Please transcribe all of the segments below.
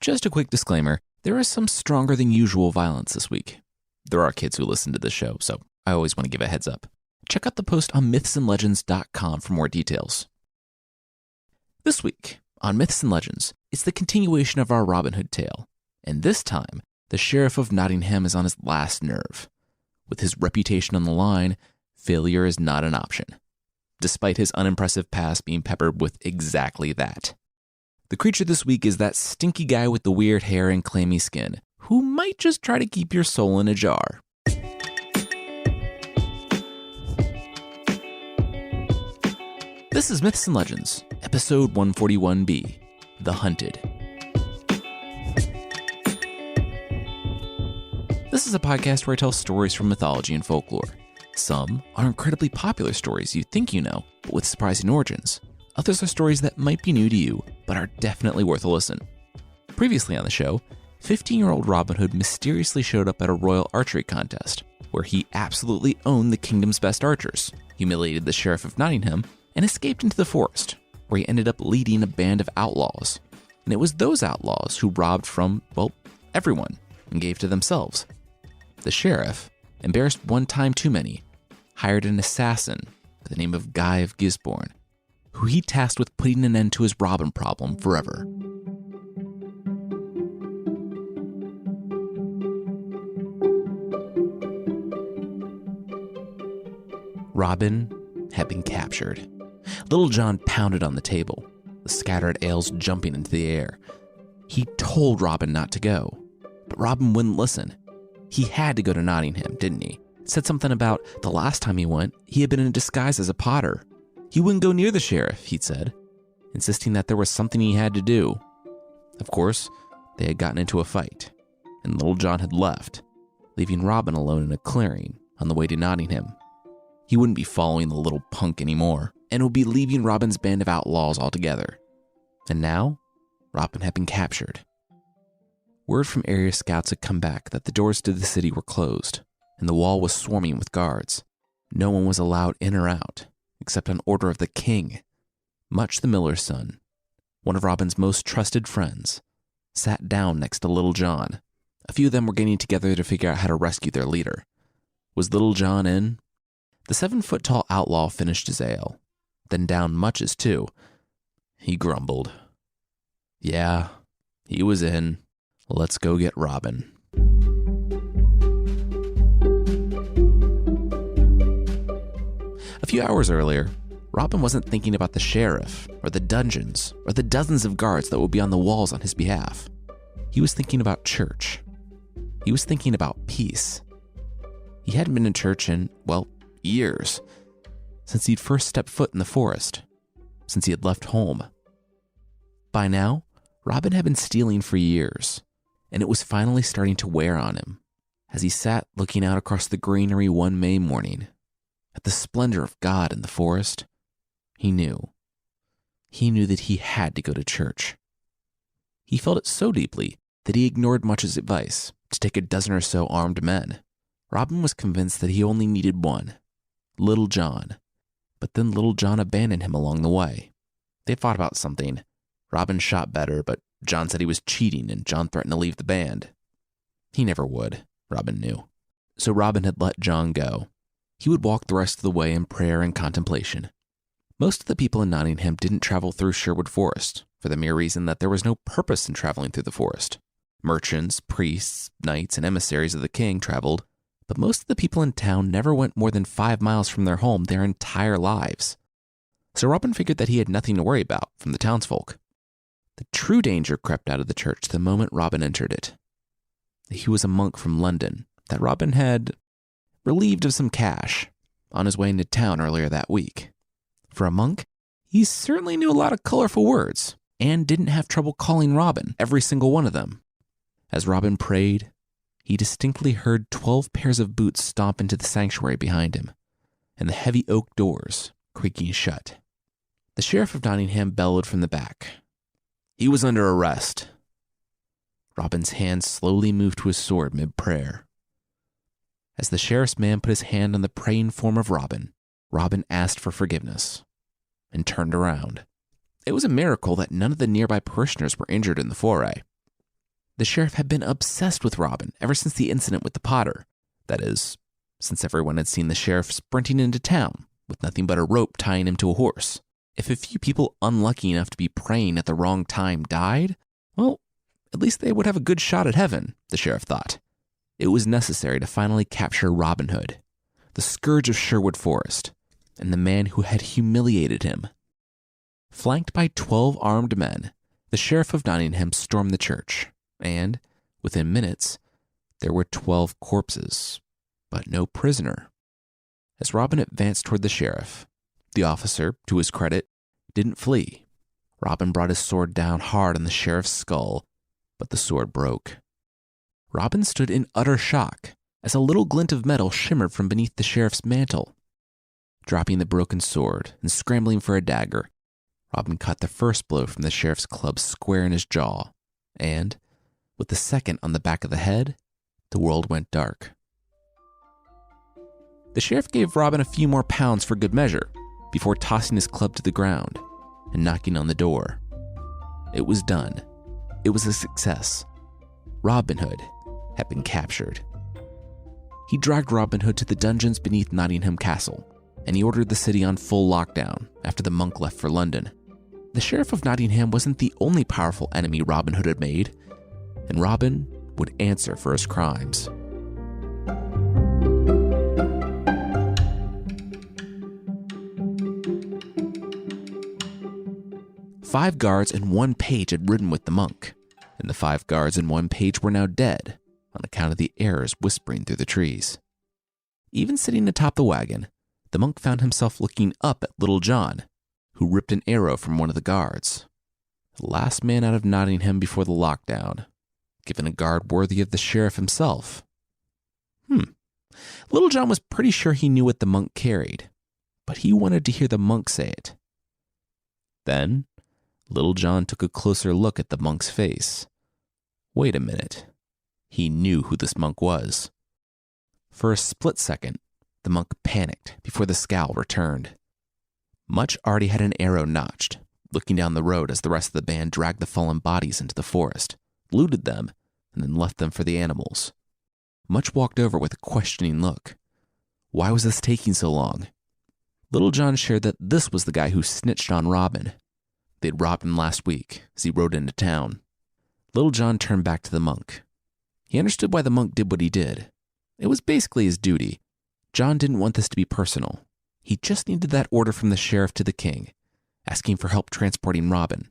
Just a quick disclaimer, there is some stronger than usual violence this week. There are kids who listen to this show, so I always want to give a heads up. Check out the post on mythsandlegends.com for more details. This week on Myths and Legends, it's the continuation of our Robin Hood tale, and this time, the Sheriff of Nottingham is on his last nerve. With his reputation on the line, failure is not an option, despite his unimpressive past being peppered with exactly that. The creature this week is that stinky guy with the weird hair and clammy skin, who might just try to keep your soul in a jar. This is Myths and Legends, episode 141B, The Hunted. This is a podcast where I tell stories from mythology and folklore. Some are incredibly popular stories you think you know, but with surprising origins. Others are stories that might be new to you, but are definitely worth a listen. Previously on the show, 15-year-old Robin Hood mysteriously showed up at a royal archery contest, where he absolutely owned the kingdom's best archers, humiliated the Sheriff of Nottingham, and escaped into the forest, where he ended up leading a band of outlaws. And it was those outlaws who robbed from, well, everyone, and gave to themselves. The sheriff, embarrassed one time too many, hired an assassin by the name of Guy of Gisborne, who he tasked with putting an end to his Robin problem forever. Robin had been captured. Little John pounded on the table, the scattered ales jumping into the air. He told Robin not to go, but Robin wouldn't listen. He had to go to Nottingham, didn't he? Said something about the last time he went, he had been in disguise as a potter. He wouldn't go near the sheriff, he'd said, insisting that there was something he had to do. Of course, they had gotten into a fight, and Little John had left, leaving Robin alone in a clearing on the way to Nottingham. He wouldn't be following the little punk anymore, and would be leaving Robin's band of outlaws altogether. And now, Robin had been captured. Word from area scouts had come back that the doors to the city were closed, and the wall was swarming with guards. No one was allowed in or out, except on order of the king. Much the miller's son, one of Robin's most trusted friends, sat down next to Little John. A few of them were getting together to figure out how to rescue their leader. Was Little John in? The 7-foot-tall outlaw finished his ale, then downed Much's too. He grumbled. Yeah, he was in. Let's go get Robin. A few hours earlier, Robin wasn't thinking about the sheriff, or the dungeons, or the dozens of guards that would be on the walls on his behalf. He was thinking about church. He was thinking about peace. He hadn't been in church in, well, years. Since he'd first stepped foot in the forest. Since he had left home. By now, Robin had been stealing for years, and it was finally starting to wear on him as he sat looking out across the greenery one May morning. At the splendor of God in the forest, he knew. He knew that he had to go to church. He felt it so deeply that he ignored Much's advice to take a dozen or so armed men. Robin was convinced that he only needed one, Little John. But then Little John abandoned him along the way. They fought about something. Robin shot better, but John said he was cheating and John threatened to leave the band. He never would, Robin knew. So Robin had let John go. He would walk the rest of the way in prayer and contemplation. Most of the people in Nottingham didn't travel through Sherwood Forest, for the mere reason that there was no purpose in traveling through the forest. Merchants, priests, knights, and emissaries of the king traveled, but most of the people in town never went more than 5 miles from their home their entire lives. So Robin figured that he had nothing to worry about from the townsfolk. The true danger crept out of the church the moment Robin entered it. He was a monk from London that Robin had relieved of some cash on his way into town earlier that week. For a monk, he certainly knew a lot of colorful words and didn't have trouble calling Robin every single one of them. As Robin prayed, he distinctly heard 12 pairs of boots stomp into the sanctuary behind him, and the heavy oak doors creaking shut. The Sheriff of Nottingham bellowed from the back. He was under arrest. Robin's hand slowly moved to his sword mid-prayer. As the sheriff's man put his hand on the praying form of Robin, Robin asked for forgiveness and turned around. It was a miracle that none of the nearby parishioners were injured in the foray. The sheriff had been obsessed with Robin ever since the incident with the potter. That is, since everyone had seen the sheriff sprinting into town with nothing but a rope tying him to a horse. If a few people unlucky enough to be praying at the wrong time died, well, at least they would have a good shot at heaven, the sheriff thought. It was necessary to finally capture Robin Hood, the scourge of Sherwood Forest, and the man who had humiliated him. Flanked by 12 armed men, the sheriff of Nottingham stormed the church, and, within minutes, there were 12 corpses, but no prisoner. As Robin advanced toward the sheriff, the officer, to his credit, didn't flee. Robin brought his sword down hard on the sheriff's skull, but the sword broke. Robin stood in utter shock as a little glint of metal shimmered from beneath the sheriff's mantle. Dropping the broken sword and scrambling for a dagger, Robin caught the first blow from the sheriff's club square in his jaw, and, with the second on the back of the head, the world went dark. The sheriff gave Robin a few more pounds for good measure before tossing his club to the ground and knocking on the door. It was done. It was a success. Robin Hood had been captured. He dragged Robin Hood to the dungeons beneath Nottingham Castle, and he ordered the city on full lockdown after the monk left for London. The sheriff of Nottingham wasn't the only powerful enemy Robin Hood had made, and Robin would answer for his crimes. Five guards and one page had ridden with the monk, and the 5 guards and 1 page were now dead on account of the arrows whispering through the trees. Even sitting atop the wagon, the monk found himself looking up at Little John, who ripped an arrow from one of the guards. The last man out of Nottingham before the lockdown, given a guard worthy of the sheriff himself. Little John was pretty sure he knew what the monk carried, but he wanted to hear the monk say it. Then, Little John took a closer look at the monk's face. Wait a minute. He knew who this monk was. For a split second, the monk panicked before the scowl returned. Much already had an arrow notched, looking down the road as the rest of the band dragged the fallen bodies into the forest, looted them, and then left them for the animals. Much walked over with a questioning look. Why was this taking so long? Little John shared that this was the guy who snitched on Robin. They'd robbed him last week as he rode into town. Little John turned back to the monk. He understood why the monk did what he did. It was basically his duty. John didn't want this to be personal. He just needed that order from the sheriff to the king, asking for help transporting Robin.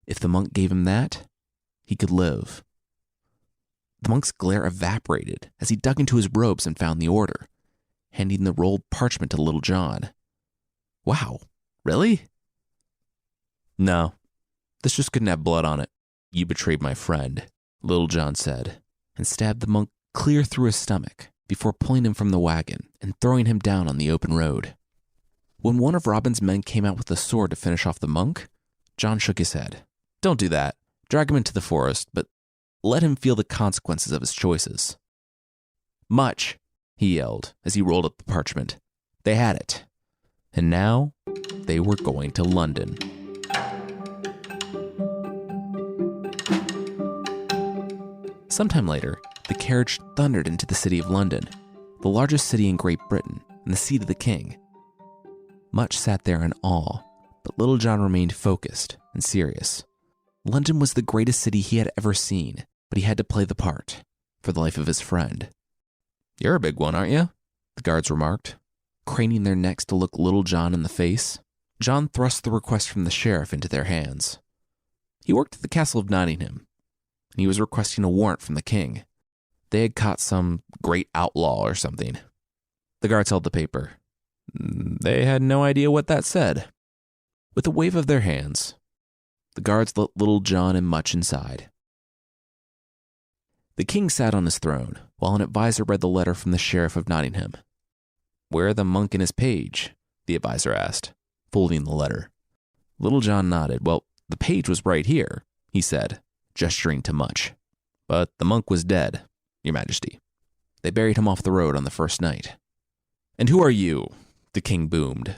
If the monk gave him that, he could live. The monk's glare evaporated as he dug into his robes and found the order, handing the rolled parchment to Little John. Wow, really? No, this just couldn't have blood on it. You betrayed my friend, Little John said, and stabbed the monk clear through his stomach before pulling him from the wagon and throwing him down on the open road. When one of Robin's men came out with a sword to finish off the monk, John shook his head. Don't do that. Drag him into the forest, but let him feel the consequences of his choices. Much, he yelled as he rolled up the parchment. They had it. And now they were going to London. Sometime later, the carriage thundered into the city of London, the largest city in Great Britain and the seat of the king. Much sat there in awe, but Little John remained focused and serious. London was the greatest city he had ever seen, but he had to play the part for the life of his friend. You're a big one, aren't you? The guards remarked, craning their necks to look Little John in the face. John thrust the request from the sheriff into their hands. He worked at the castle of Nottingham, and he was requesting a warrant from the king. They had caught some great outlaw or something. The guards held the paper. They had no idea what that said. With a wave of their hands, the guards let Little John and Much inside. The king sat on his throne, while an advisor read the letter from the sheriff of Nottingham. Where are the monk and his page? The advisor asked, folding the letter. Little John nodded. Well, the page was right here, he said, gesturing to Much. But the monk was dead, your majesty. They buried him off the road on the first night. And who are you? The king boomed.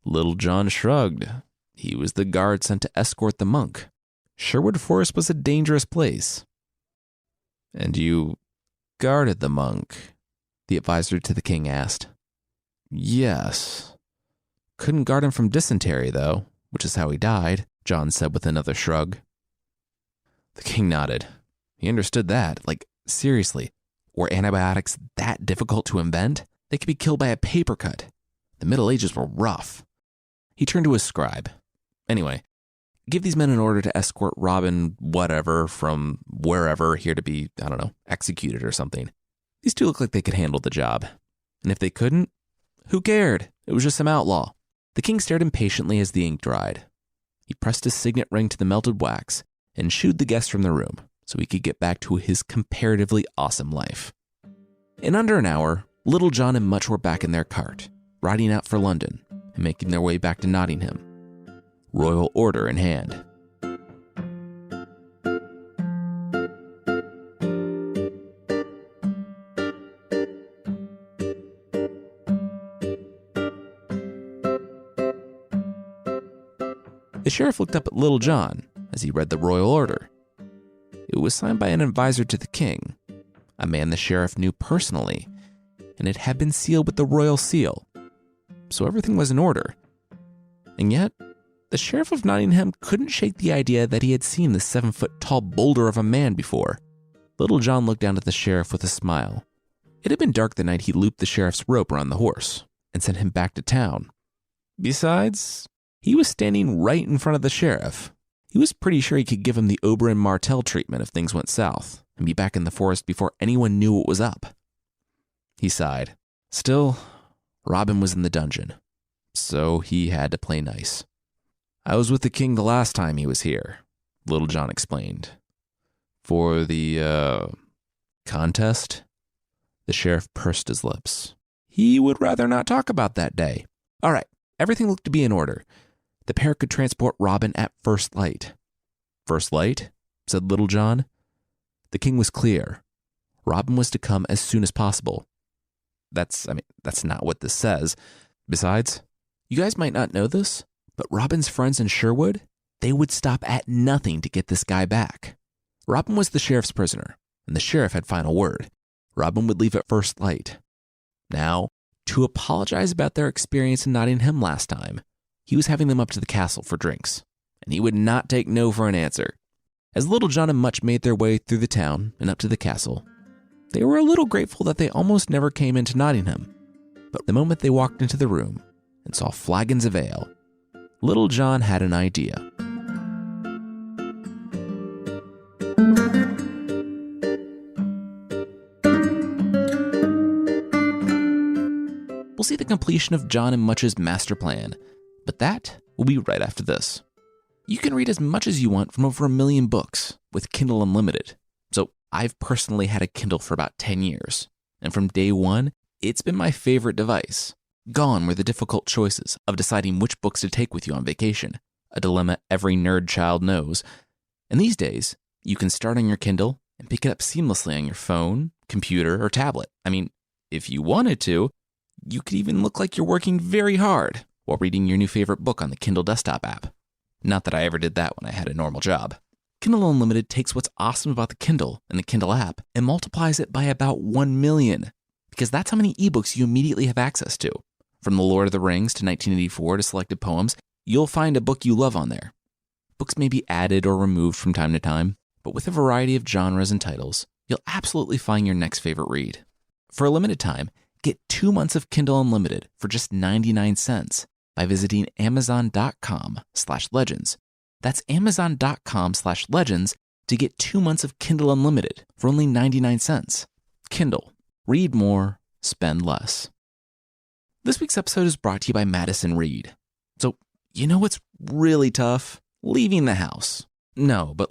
Little John shrugged. He was the guard sent to escort the monk. Sherwood Forest was a dangerous place. And you guarded the monk? The advisor to the king asked. Yes. Couldn't guard him from dysentery, though, which is how he died, John said with another shrug. The king nodded. He understood that. Like, seriously, were antibiotics that difficult to invent? They could be killed by a paper cut. The Middle Ages were rough. He turned to his scribe. Anyway, give these men an order to escort Robin whatever from wherever here to be, I don't know, executed or something. These two looked like they could handle the job. And if they couldn't, who cared? It was just some outlaw. The king stared impatiently as the ink dried. He pressed his signet ring to the melted wax and shooed the guest from the room so he could get back to his comparatively awesome life. In under an hour, Little John and Much were back in their cart, riding out for London and making their way back to Nottingham, royal order in hand. The sheriff looked up at Little John as he read the royal order. It was signed by an advisor to the king, a man the sheriff knew personally, and it had been sealed with the royal seal, so everything was in order. And yet, the sheriff of Nottingham couldn't shake the idea that he had seen the 7-foot-tall boulder of a man before. Little John looked down at the sheriff with a smile. It had been dark the night he looped the sheriff's rope around the horse and sent him back to town. Besides, he was standing right in front of the sheriff. He was pretty sure he could give him the Oberyn Martell treatment if things went south and be back in the forest before anyone knew what was up. He sighed. Still, Robin was in the dungeon, so he had to play nice. I was with the king the last time he was here, Little John explained. For the, contest? The sheriff pursed his lips. He would rather not talk about that day. All right, everything looked to be in order. The pair could transport Robin at first light. First light? Said Little John. The king was clear. Robin was to come as soon as possible. That's not what this says. Besides, you guys might not know this, but Robin's friends in Sherwood, they would stop at nothing to get this guy back. Robin was the sheriff's prisoner, and the sheriff had final word. Robin would leave at first light. Now, to apologize about their experience in Nottingham last time, he was having them up to the castle for drinks, and he would not take no for an answer. As Little John and Much made their way through the town and up to the castle, they were a little grateful that they almost never came into Nottingham. But the moment they walked into the room and saw flagons of ale, Little John had an idea. We'll see the completion of John and Much's master plan, but that will be right after this. You can read as much as you want from over 1 million books with Kindle Unlimited. So I've personally had a Kindle for about 10 years, and from day one, it's been my favorite device. Gone were the difficult choices of deciding which books to take with you on vacation, a dilemma every nerd child knows. And these days, you can start on your Kindle and pick it up seamlessly on your phone, computer, or tablet. I mean, if you wanted to, you could even look like you're working very hard while reading your new favorite book on the Kindle desktop app. Not that I ever did that when I had a normal job. Kindle Unlimited takes what's awesome about the Kindle and the Kindle app and multiplies it by about 1 million, because that's how many ebooks you immediately have access to. From The Lord of the Rings to 1984 to selected poems, you'll find a book you love on there. Books may be added or removed from time to time, but with a variety of genres and titles, you'll absolutely find your next favorite read. For a limited time, get 2 months of Kindle Unlimited for just 99 cents by visiting amazon.com/legends. That's amazon.com/legends to get 2 months of Kindle Unlimited for only 99 cents. Kindle. Read more, spend less. This week's episode is brought to you by Madison Reed. So, you know what's really tough? Leaving the house. No, but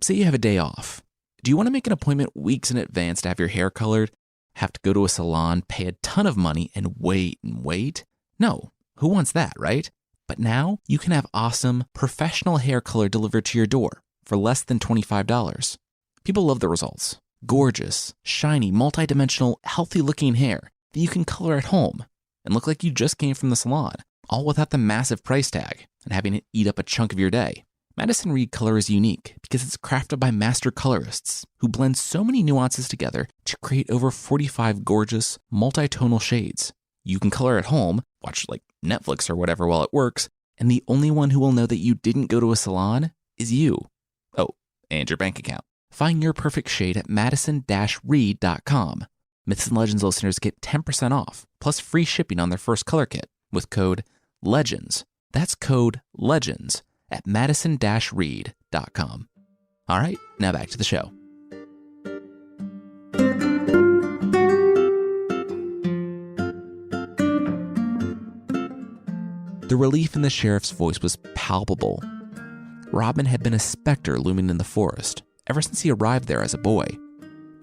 say you have a day off. Do you want to make an appointment weeks in advance to have your hair colored? Have to go to a salon, pay a ton of money, and wait and wait? No, who wants that, right? But now you can have awesome, professional hair color delivered to your door for less than $25. People love the results. Gorgeous, shiny, multi-dimensional, healthy-looking hair that you can color at home and look like you just came from the salon, all without the massive price tag and having it eat up a chunk of your day. Madison Reed color is unique because it's crafted by master colorists who blend so many nuances together to create over 45 gorgeous, multi-tonal shades. You can color at home, watch like Netflix or whatever while it works, and the only one who will know that you didn't go to a salon is you. Oh, and your bank account. Find your perfect shade at madison-reed.com. Myths and Legends listeners get 10% off, plus free shipping on their first color kit with code LEGENDS. That's code LEGENDS at madison-reed.com. All right, now back to the show. The relief in the sheriff's voice was palpable. Robin had been a specter looming in the forest ever since he arrived there as a boy.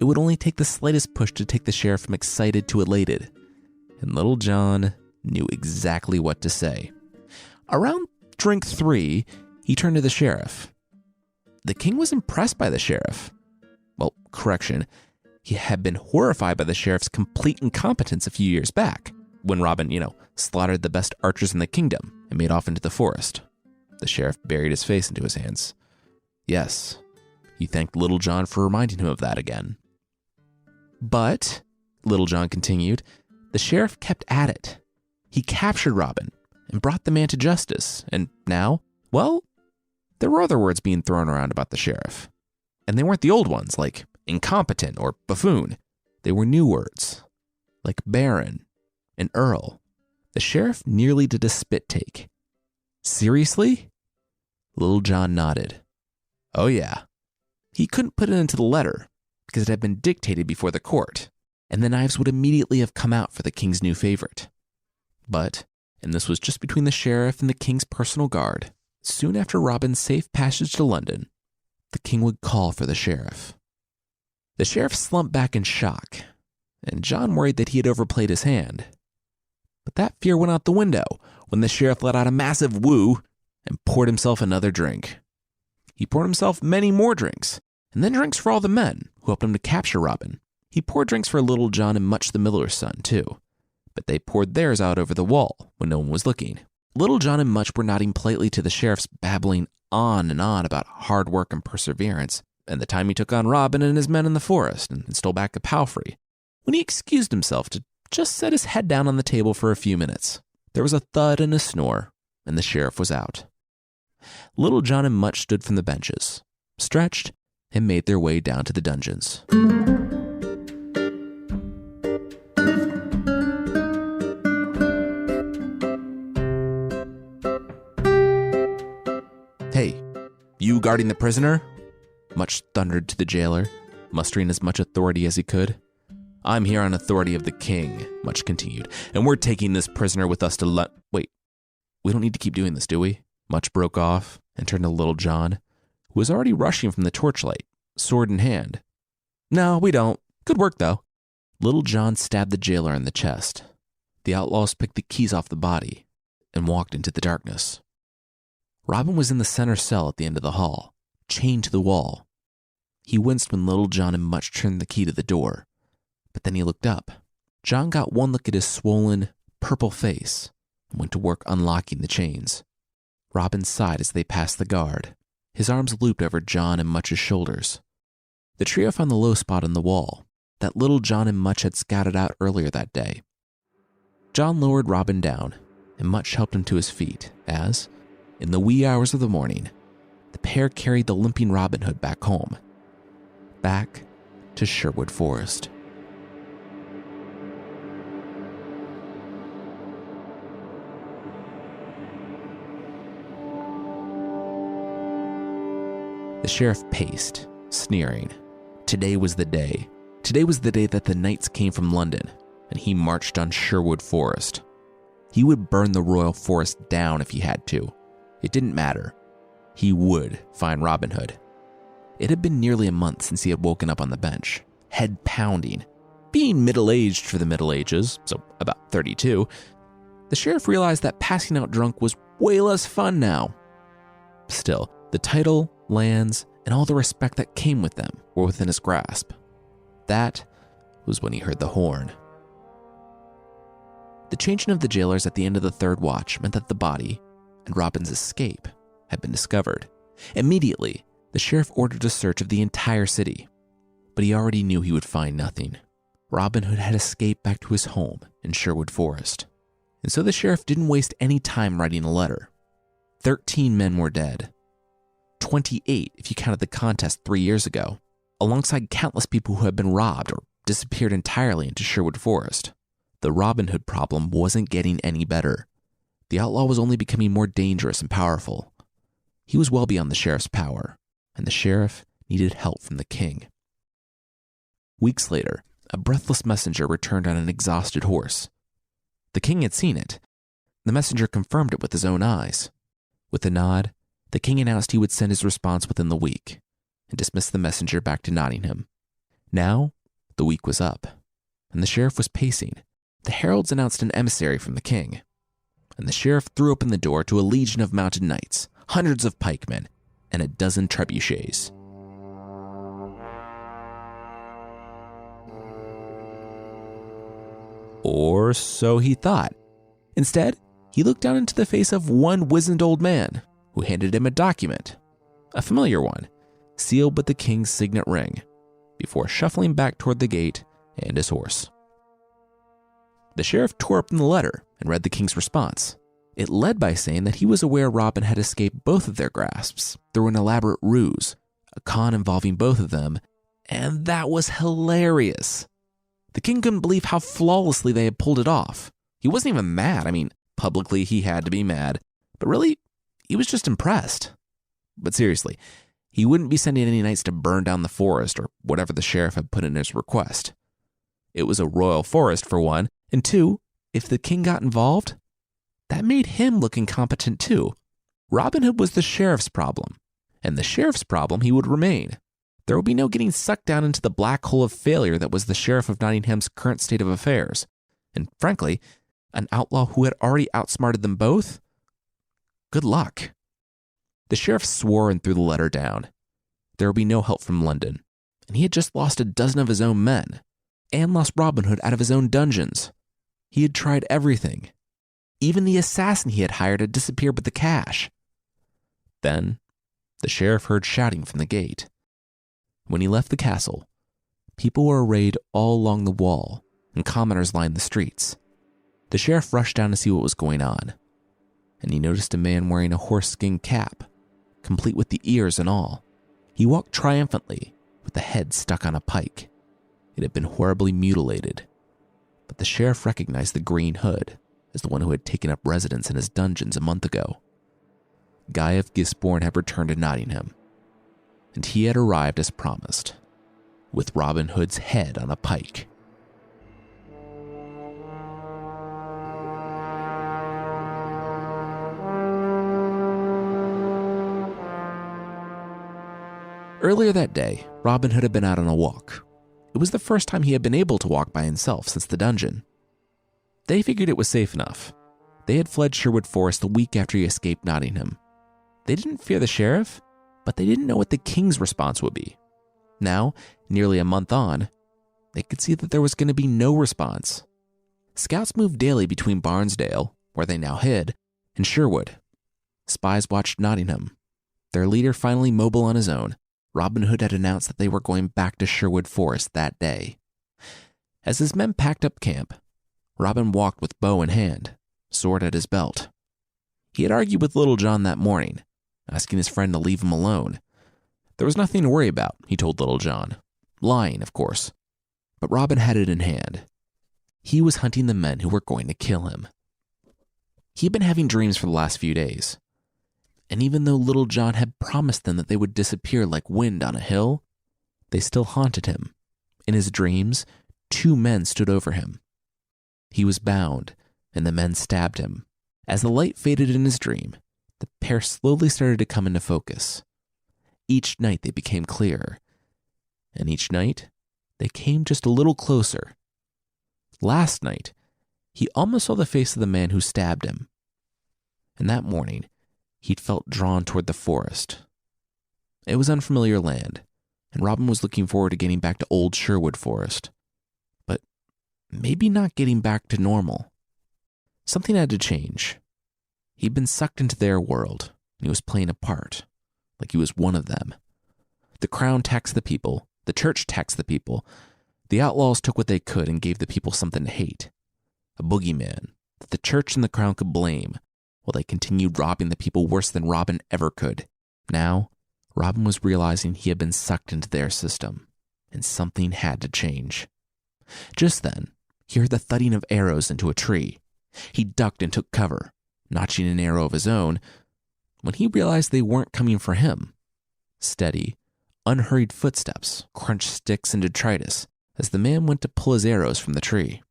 It would only take the slightest push to take the sheriff from excited to elated, and Little John knew exactly what to say. Around drink 3, he turned to the sheriff. The king was impressed by the sheriff. Well, correction, he had been horrified by the sheriff's complete incompetence a few years back, when Robin, slaughtered the best archers in the kingdom and made off into the forest. The sheriff buried his face into his hands. Yes, he thanked Little John for reminding him of that again. But, Little John continued, the sheriff kept at it. He captured Robin and brought the man to justice, and now, well, there were other words being thrown around about the sheriff. And they weren't the old ones, like incompetent or buffoon. They were new words, like baron and earl. The sheriff nearly did a spit take. Seriously? Little John nodded. Oh yeah. He couldn't put it into the letter because it had been dictated before the court, and the knives would immediately have come out for the king's new favorite. But, and this was just between the sheriff and the king's personal guard, soon after Robin's safe passage to London, the king would call for the sheriff. The sheriff slumped back in shock, and John worried that he had overplayed his hand. But that fear went out the window when the sheriff let out a massive woo and poured himself another drink. He poured himself many more drinks, and then drinks for all the men who helped him to capture Robin. He poured drinks for Little John and Much the miller's son, too, but they poured theirs out over the wall when no one was looking. Little John and Much were nodding politely to the sheriff's babbling on and on about hard work and perseverance, and the time he took on Robin and his men in the forest and stole back a palfrey, when he excused himself to just set his head down on the table for a few minutes. There was a thud and a snore, and the sheriff was out. Little John and Much stood from the benches, stretched, and made their way down to the dungeons. Hey, you guarding the prisoner? Much thundered to the jailer, mustering as much authority as he could. I'm here on authority of the king, Much continued, and we're taking this prisoner with us to Wait, we don't need to keep doing this, do we? Much broke off and turned to Little John, who was already rushing from the torchlight, sword in hand. No, we don't. Good work, though. Little John stabbed the jailer in the chest. The outlaws picked the keys off the body and walked into the darkness. Robin was in the center cell at the end of the hall, chained to the wall. He winced when Little John and Much turned the key to the door, but then he looked up. John got one look at his swollen, purple face and went to work unlocking the chains. Robin sighed as they passed the guard, his arms looped over John and Much's shoulders. The trio found the low spot in the wall that Little John and Much had scouted out earlier that day. John lowered Robin down, and Much helped him to his feet as, in the wee hours of the morning, the pair carried the limping Robin Hood back home, back to Sherwood Forest. The sheriff paced, sneering. Today was the day. Today was the day that the knights came from London, and he marched on Sherwood Forest. He would burn the royal forest down if he had to. It didn't matter. He would find Robin Hood. It had been nearly a month since he had woken up on the bench, head pounding. Being middle-aged for the Middle Ages, so about 32, the sheriff realized that passing out drunk was way less fun now. Still, the title, lands, and all the respect that came with them were within his grasp. That was when he heard the horn. The changing of the jailers at the end of the third watch meant that the body and Robin's escape had been discovered. Immediately, the sheriff ordered a search of the entire city, but he already knew he would find nothing. Robin Hood had escaped back to his home in Sherwood Forest, and so the sheriff didn't waste any time writing a letter. 13 men were dead. 28 if you counted the contest 3 years ago, alongside countless people who had been robbed or disappeared entirely into Sherwood Forest. The Robin Hood problem wasn't getting any better. The outlaw was only becoming more dangerous and powerful. He was well beyond the sheriff's power, and the sheriff needed help from the king. Weeks later, a breathless messenger returned on an exhausted horse. The king had seen it. The messenger confirmed it with his own eyes. With a nod, the king announced he would send his response within the week and dismissed the messenger back to Nottingham. Now, the week was up, and the sheriff was pacing. The heralds announced an emissary from the king, and the sheriff threw open the door to a legion of mounted knights, hundreds of pikemen, and a dozen trebuchets. Or so he thought. Instead, he looked down into the face of one wizened old man who handed him a document, a familiar one, sealed with the king's signet ring, before shuffling back toward the gate and his horse. The sheriff tore open the letter and read the king's response. It led by saying that he was aware Robin had escaped both of their grasps through an elaborate ruse, a con involving both of them, and that was hilarious. The king couldn't believe how flawlessly they had pulled it off. He wasn't even mad. I mean, publicly he had to be mad, but really, he was just impressed. But seriously, he wouldn't be sending any knights to burn down the forest or whatever the sheriff had put in his request. It was a royal forest, for one, and two, if the king got involved, that made him look incompetent too. Robin Hood was the sheriff's problem, and the sheriff's problem he would remain. There would be no getting sucked down into the black hole of failure that was the sheriff of Nottingham's current state of affairs. And frankly, an outlaw who had already outsmarted them both? Good luck. The sheriff swore and threw the letter down. There would be no help from London, and he had just lost a dozen of his own men, and lost Robin Hood out of his own dungeons. He had tried everything. Even the assassin he had hired had disappeared with the cash. Then, the sheriff heard shouting from the gate. When he left the castle, people were arrayed all along the wall, and commoners lined the streets. The sheriff rushed down to see what was going on, and he noticed a man wearing a horse-skin cap, complete with the ears and all. He walked triumphantly, with the head stuck on a pike. It had been horribly mutilated, but the sheriff recognized the Green Hood as the one who had taken up residence in his dungeons a month ago. Guy of Gisborne had returned to Nottingham, and he had arrived as promised, with Robin Hood's head on a pike. Earlier that day, Robin Hood had been out on a walk. It was the first time he had been able to walk by himself since the dungeon. They figured it was safe enough. They had fled Sherwood Forest the week after he escaped Nottingham. They didn't fear the sheriff, but they didn't know what the king's response would be. Now, nearly a month on, they could see that there was going to be no response. Scouts moved daily between Barnesdale, where they now hid, and Sherwood. Spies watched Nottingham. Their leader finally mobile on his own, Robin Hood had announced that they were going back to Sherwood Forest that day. As his men packed up camp, Robin walked with bow in hand, sword at his belt. He had argued with Little John that morning, asking his friend to leave him alone. There was nothing to worry about, he told Little John. Lying, of course. But Robin had it in hand. He was hunting the men who were going to kill him. He'd been having dreams for the last few days. And even though Little John had promised them that they would disappear like wind on a hill, they still haunted him. In his dreams, 2 men stood over him. He was bound, and the men stabbed him. As the light faded in his dream, the pair slowly started to come into focus. Each night they became clearer, and each night they came just a little closer. Last night, he almost saw the face of the man who stabbed him. And that morning, he'd felt drawn toward the forest. It was unfamiliar land, and Robin was looking forward to getting back to old Sherwood Forest. But maybe not getting back to normal. Something had to change. He'd been sucked into their world, and he was playing a part. like he was one of them. The crown taxed the people, the church taxed the people. The outlaws took what they could and gave the people something to hate. A boogeyman that the church and the crown could blame, while they continued robbing the people worse than Robin ever could. Now, Robin was realizing he had been sucked into their system, and something had to change. Just then, he heard the thudding of arrows into a tree. He ducked and took cover, notching an arrow of his own, when he realized they weren't coming for him. Steady, unhurried footsteps crunched sticks and detritus as the man went to pull his arrows from the tree.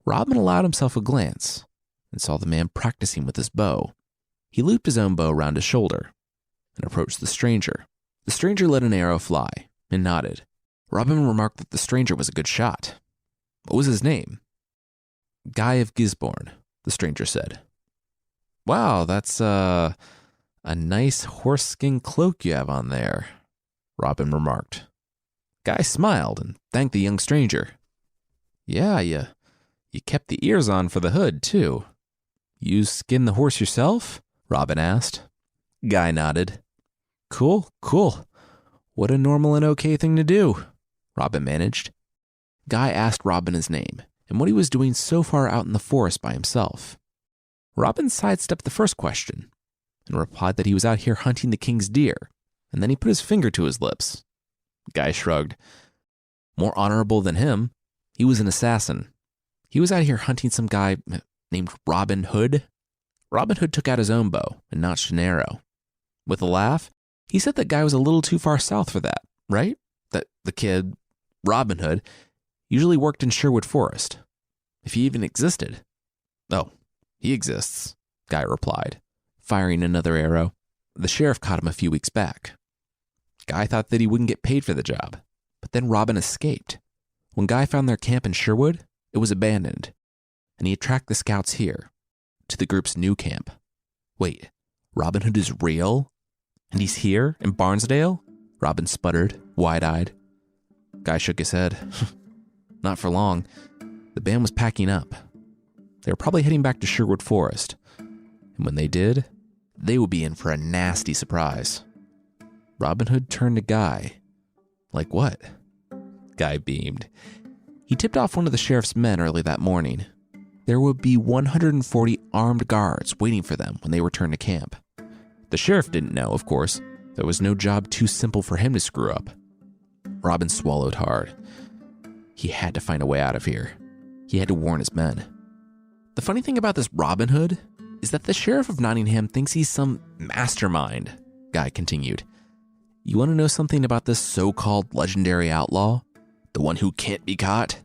Robin allowed himself a glance and saw the man practicing with his bow. He looped his own bow around his shoulder and approached the stranger. The stranger let an arrow fly and nodded. Robin remarked that the stranger was a good shot. What was his name? Guy of Gisborne, the stranger said. Wow, that's a nice horse-skin cloak you have on there, Robin remarked. Guy smiled and thanked the young stranger. Yeah, you kept the ears on for the hood, too. You skinned the horse yourself? Robin asked. Guy nodded. Cool. What a normal and okay thing to do, Robin managed. Guy asked Robin his name and what he was doing so far out in the forest by himself. Robin sidestepped the first question and replied that he was out here hunting the king's deer, and then he put his finger to his lips. Guy shrugged. More honorable than him, he was an assassin. He was out here hunting some guy named Robin Hood. Robin Hood took out his own bow and notched an arrow. With a laugh, he said that guy was a little too far south for that, right? That the kid, Robin Hood, usually worked in Sherwood Forest, if he even existed. Oh, he exists, Guy replied, firing another arrow. The sheriff caught him a few weeks back. Guy thought that he wouldn't get paid for the job, but then Robin escaped. When Guy found their camp in Sherwood, it was abandoned, and he had tracked the scouts here, to the group's new camp. Wait, Robin Hood is real? And he's here in Barnesdale? Robin sputtered, wide-eyed. Guy shook his head. Not for long. The band was packing up. They were probably heading back to Sherwood Forest. And when they did, they would be in for a nasty surprise. Robin Hood turned to Guy. Like what? Guy beamed. He tipped off one of the sheriff's men early that morning. There would be 140 armed guards waiting for them when they returned to camp. The sheriff didn't know, of course. There was no job too simple for him to screw up. Robin swallowed hard. He had to find a way out of here. He had to warn his men. The funny thing about this Robin Hood is that the sheriff of Nottingham thinks he's some mastermind, Guy continued. You want to know something about this so-called legendary outlaw? The one who can't be caught?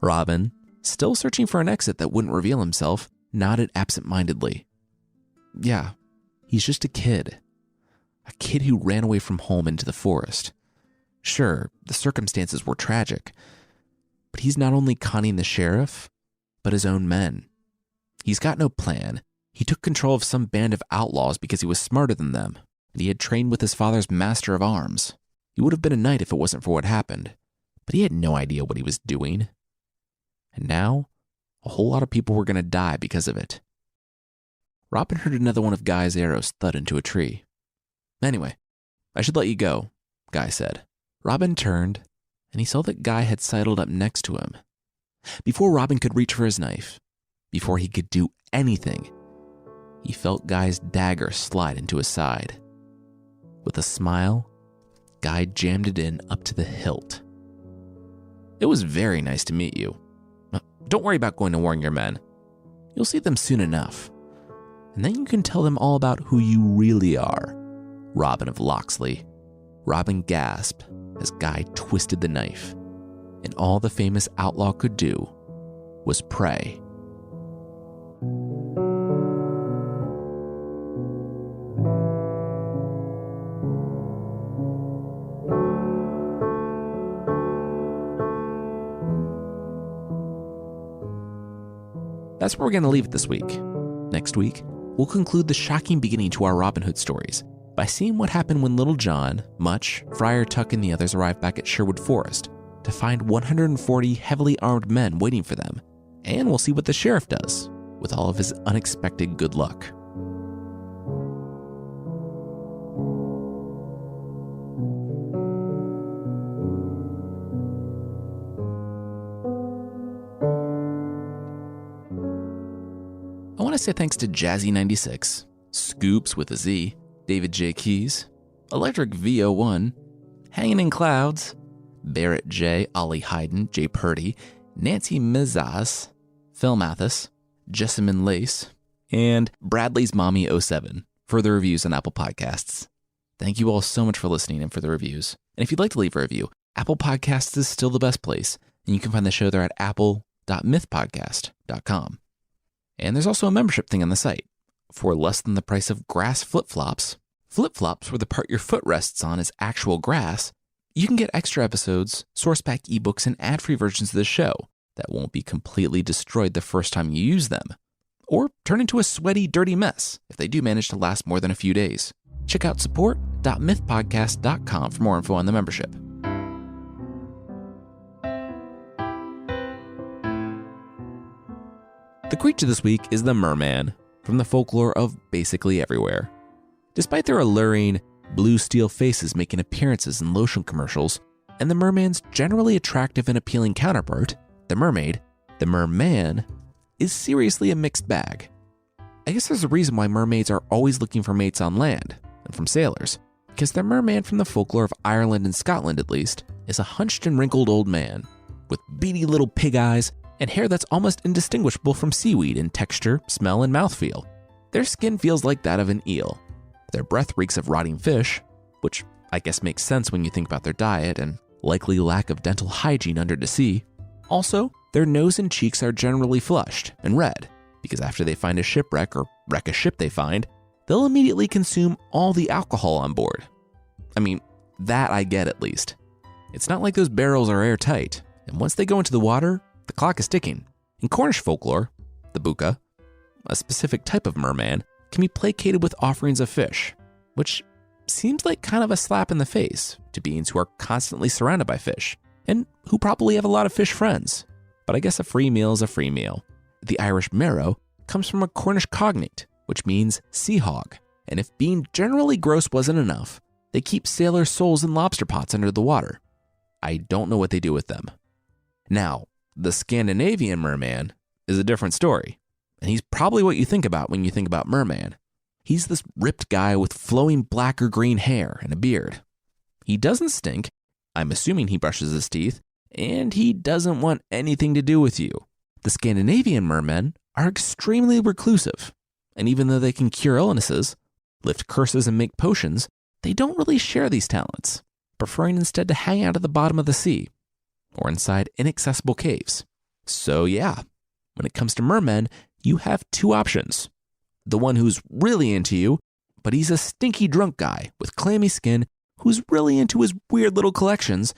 Robin, still searching for an exit that wouldn't reveal himself, nodded absent-mindedly. Yeah, he's just a kid. A kid who ran away from home into the forest. Sure, the circumstances were tragic, but he's not only conning the sheriff, but his own men. He's got no plan. He took control of some band of outlaws because he was smarter than them, and he had trained with his father's master of arms. He would have been a knight if it wasn't for what happened, but he had no idea what he was doing. And now, a whole lot of people were going to die because of it. Robin heard another one of Guy's arrows thud into a tree. Anyway, I should let you go, Guy said. Robin turned, and he saw that Guy had sidled up next to him. Before Robin could reach for his knife, before he could do anything, he felt Guy's dagger slide into his side. With a smile, Guy jammed it in up to the hilt. It was very nice to meet you. Don't worry about going to warn your men. You'll see them soon enough. And then you can tell them all about who you really are, Robin of Locksley. Robin gasped as Guy twisted the knife, and all the famous outlaw could do was pray. That's where we're going to leave it this week. Next week, we'll conclude the shocking beginning to our Robin Hood stories by seeing what happened when Little John, Much, Friar Tuck, and the others arrived back at Sherwood Forest to find 140 heavily armed men waiting for them. And we'll see what the sheriff does with all of his unexpected good luck. want to say thanks to Jazzy96, Scoops with a Z, David J. Keys, Electric V01, Hanging in Clouds, Barrett J., Ollie Hayden, Jay Purdy, Nancy Mizaz, Phil Mathis, Jessamine Lace, and Bradley's Mommy 07 for the reviews on Apple Podcasts. Thank you all so much for listening and for the reviews. And if you'd like to leave a review, Apple Podcasts is still the best place, and you can find the show there at apple.mythpodcast.com. And there's also a membership thing on the site. For less than the price of grass flip-flops where the part your foot rests on is actual grass, you can get extra episodes, source pack ebooks, and ad-free versions of the show that won't be completely destroyed the first time you use them, or turn into a sweaty, dirty mess if they do manage to last more than a few days. Check out support.mythpodcast.com for more info on the membership. The creature this week is the merman, from the folklore of basically everywhere. Despite their alluring blue steel faces making appearances in lotion commercials, and the merman's generally attractive and appealing counterpart, the mermaid, the merman is seriously a mixed bag. I guess there's a reason why mermaids are always looking for mates on land, and from sailors, because the merman from the folklore of Ireland and Scotland at least, is a hunched and wrinkled old man, with beady little pig eyes and hair that's almost indistinguishable from seaweed in texture, smell, and mouthfeel. Their skin feels like that of an eel. Their breath reeks of rotting fish, which I guess makes sense when you think about their diet and likely lack of dental hygiene under the sea. Also, their nose and cheeks are generally flushed and red, because after they find a shipwreck or wreck a ship they find, they'll immediately consume all the alcohol on board. I mean, that I get at least. It's not like those barrels are airtight, and once they go into the water, the clock is ticking. In Cornish folklore, the buka, a specific type of merman, can be placated with offerings of fish, which seems like kind of a slap in the face to beings who are constantly surrounded by fish, and who probably have a lot of fish friends. But I guess a free meal is a free meal. The Irish marrow comes from a Cornish cognate, which means sea hog, and if being generally gross wasn't enough, they keep sailors' souls in lobster pots under the water. I don't know what they do with them. Now, the Scandinavian merman is a different story, and he's probably what you think about when you think about merman. He's this ripped guy with flowing black or green hair and a beard. He doesn't stink, I'm assuming he brushes his teeth, and he doesn't want anything to do with you. The Scandinavian mermen are extremely reclusive, and even though they can cure illnesses, lift curses, and make potions, they don't really share these talents, preferring instead to hang out at the bottom of the sea or inside inaccessible caves. So yeah, when it comes to mermen, you have two options. The one who's really into you, but he's a stinky drunk guy with clammy skin who's really into his weird little collections,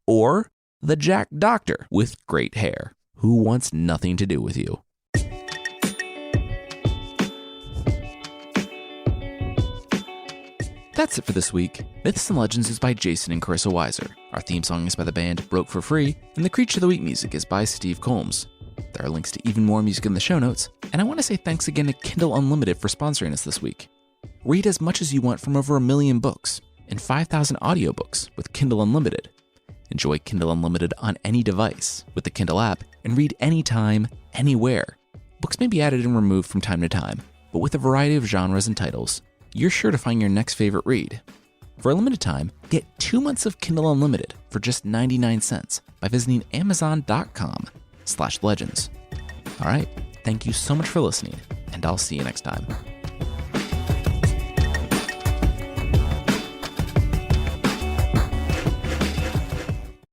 or the Jack Doctor with great hair who wants nothing to do with you. That's it for this week. Myths and Legends is by Jason and Carissa Weiser. Our theme song is by the band Broke for Free, and the Creature of the Week music is by Steve Combs. There are links to even more music in the show notes, and I want to say thanks again to Kindle Unlimited for sponsoring us this week. Read as much as you want from over 1 million books and 5,000 audiobooks with Kindle Unlimited. Enjoy Kindle Unlimited on any device with the Kindle app and read anytime, anywhere. Books may be added and removed from time to time, but with a variety of genres and titles, you're sure to find your next favorite read. For a limited time, get 2 months of Kindle Unlimited for just 99 cents by visiting amazon.com/legends. All right, thank you so much for listening, and I'll see you next time.